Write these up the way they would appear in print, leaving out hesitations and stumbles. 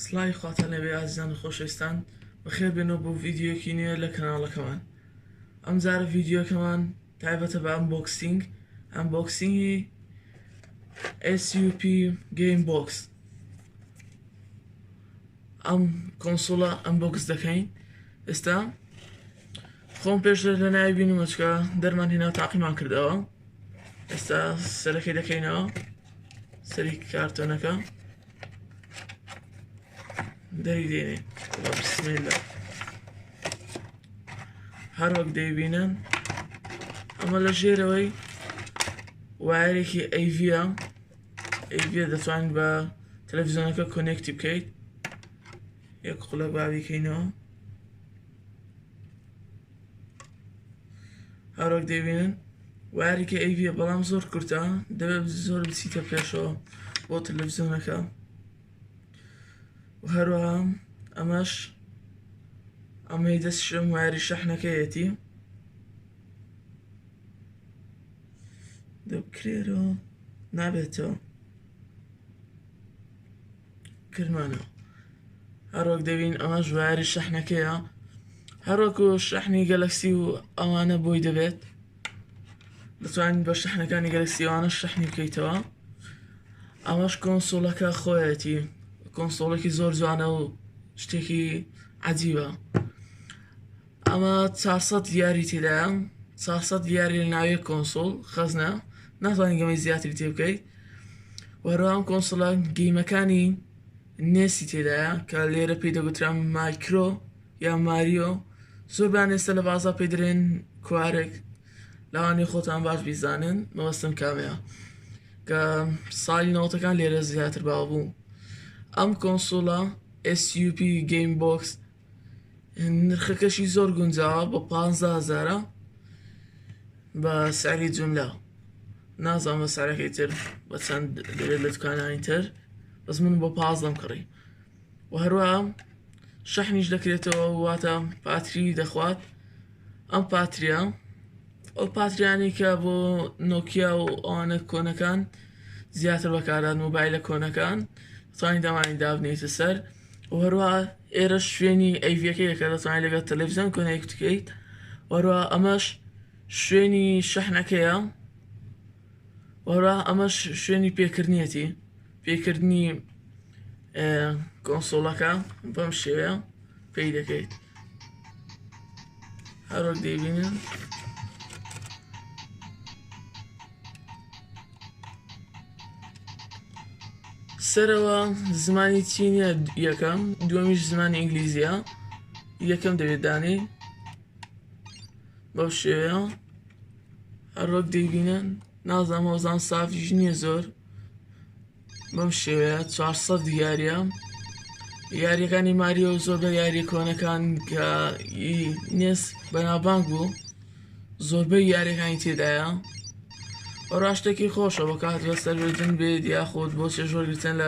سڵای خواتان لەبێ ئازیزان و خۆشەویستان بەخێر بێنەوە بۆ ڤیدیۆکی نوێ لە کەناڵەکەمان. ئەم جارە ڤیدیۆکەمان تایبەتە بە ئەنبۆکسینگی SUP Gamebox. ئەم کۆنسۆڵە ئەنبۆکس دەکەین. ئێستا خۆم پێشتر لە ناوی بینم چکە دەرمان هێنا تاقیمان کردەوە. ئێستا سەرەکەی دەکەینەوە سەری کارتۆنەکە دەری دێنێ بسمیلە. هەروەک دەیبینن ئەمە لە ژێرەوەی وایرێکی ئەیڤە دەتوانین بە تەلەڤیزۆنەکە کۆنێکتی بکەیت. یەک قوڵە باویکەینەوە. هەروەک دەیبینن وایرێکی ئەیڤە بەڵام زۆر کورتە، دەبێت زۆر بچیتە پێشەوە بۆ تەلەڤیزۆنەکە. هەروەها ئەمەی دەستشم وایری شەحنەکەیەتی دەبکرێرەوە نابێتەوە کردمانەوە. هەروەک دەبین ئەمەش وایری شەحنەکەیە، هەروەکو شەحنی گەلەکسی و ئەوانە بۆی دەبێت دەتوانین بە شەحنەکانی گەلەکسی ئەوانە شەحنی بکەیتەوە. ئەمەش کۆنسۆڵەکە خۆیەتی، کۆنسۆڵێکی زۆر جوانە و شتێکی عەجیبە. ئەمە 400 دیاری تێدایە، 400 دیاری لە ناوی کۆنسۆڵ خەزنە، ناتوانین گەمەی زیاتری تێ بکەیت. وەروە ئەم کۆنسۆڵە گەیمەکانی نێسی تێدایە کە لێرە پێی دەگوترا مایکرۆ یا ماریۆ. زۆربیان ئێستا لە بازاڕ پێی دەرێن کوارێک، لەوانەیە خۆتان باش بیزانن مەبەستم کامەیە کە ساڵی 90ەکان لێرە زیاتر باو بوو. ئەم کۆنسۆڵە SUP Gamebox نرخەکەشی زۆر گونجاوە بە 15,000 بە سعری جوملا. نازانم بە سعرەکەی تر بە چەند دەبێت لە دوکانانی تر، بەس من بۆ 15 کڕی. و هەروەها شەحنیش دەکرێتەوە، واتە پاتری دەخوات. ئەم پاتریە ئەو پاتریانی کە بۆ نۆکیا و ئەوانە کۆنەکان زیاتر بەکاران، مۆبایلە کۆنەکان دەتوانین دەمانی دابنێتە سەر. و هەروەها ئێرە شوێنی ئەیڤەکەیە کە دەتوانین لەگەڵ تەلەڤیزۆن کۆنێکت بکەیت. وەروەها ئەمەش شوێنی شەحنەکەیە، وەروەها ئەمەش شوێنی پێکردنی کۆنسۆڵەکە بەم شێوەیە پێی دەکەیت. هەروەک دەیبینن سەرەوە زمانی چینیە یەکەم، دووەمیش زمانی ئینگلیزیە. یەکەم دەوێت دانی بەو شێوەیە. هەروەک دەیبینن نازانم هەوزان سافیش نییە زۆر، بەم شێوەیە 400 دیاریە. یاریەکانی ماریۆ زۆر بە یاری کۆنەکان کە نێس بەناوبانگ بوو زۆربەی یاریەکانی تێدایە. وەڕا شتێکی خۆشە بە کات بە سەربردن بێت یاخود بۆ چێژوەرگرتن لە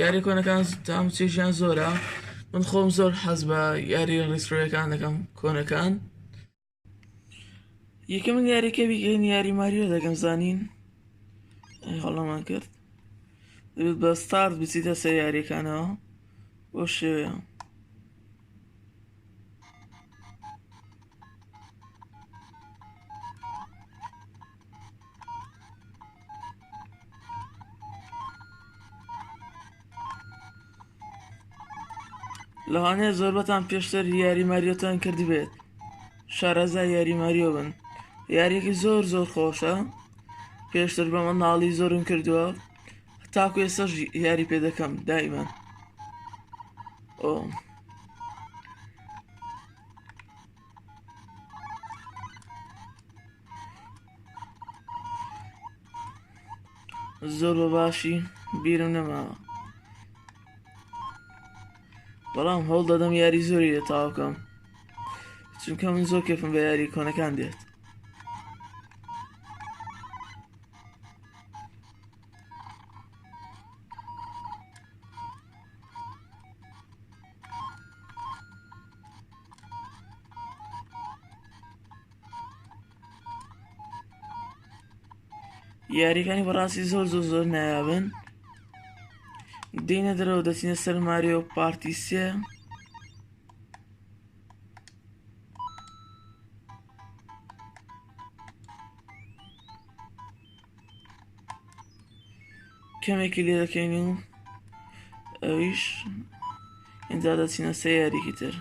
یاری کۆنەکان تام چێژیان زۆرە. من خۆم زۆر حەز بە یاری ڕیستۆریەکان دەکەم کۆنەکان. یەکەم من یاریەکە بیکەین یاری ماریۆ دەکەم زانین هەڵەمان کرد. دەبێت بە ستارت بچیتە سەر یاریەکانەوە بۆ شێوەیە. لەوانەیە زۆربەتان پێشتر یاری ماریۆتان کردی بێت، شارەزای یاری ماریۆ بن. یاریەکی زۆر خۆشە، پێشتر بە منداڵی زۆرم کردووە، تاکو ئێستاش یاری پێ دەکەم دایمەن. زۆر بە باشی بیرم نەماوە، بەڵام هەوڵ دەدەم یاری زۆری لە تاوا بکەم چونکە من زۆر کێفم بە یاری کۆنەکان دێت. یاریەکانی بەڕاستی زۆر نایابن، دێنە دەرەوە دەچینە سەر ماریۆ پارتی 3. کەمێکی لێ دەکەین و ئەویش اینجا دەچینە سەیارێکی تر.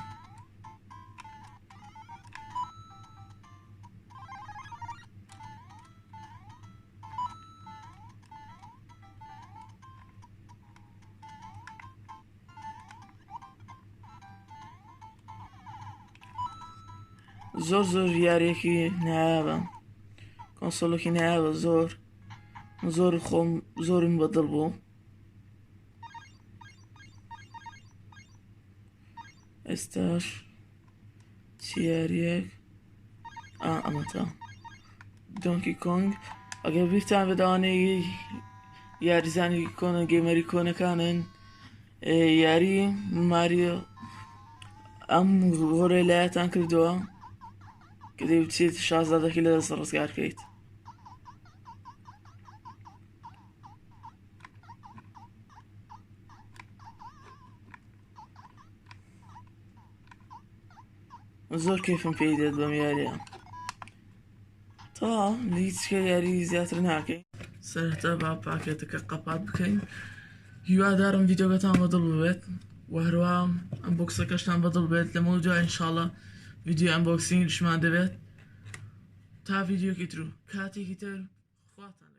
زۆر یاریەکی نایابە، کۆنسۆڵێکی نایابە، زۆرم بەدڵ بوو. ئێستاش چیارەک ئەمەتە دۆنکی کۆنگ. ئەگەر بیرتان بەداوانەی یاریزانی کۆنە گەیمەری کۆنەکانن یاری ماریۆ ئەم هۆرەی لایەتان کردووە کە دەی بچیت شازادەکەی لە دەست ڕزگارکەیت. زۆر کەیفم پێی دێت بەم یاریە. تا هیچ یاری زیاتر ناکەین، سەرەتا با پاکێتەکە قەپات بکەین. هیوادارم ڤیدیۆگەتان بەدڵ ببێت و هەروە ئەنبۆکسەکەشتان بەدڵ بێت. لەمە دوای ئینشاڵڵا ڤیدیۆ ئەنبۆکسینگشمان دەبێت. تا ڤیدیۆکی تر و کاتێکی تر خواتان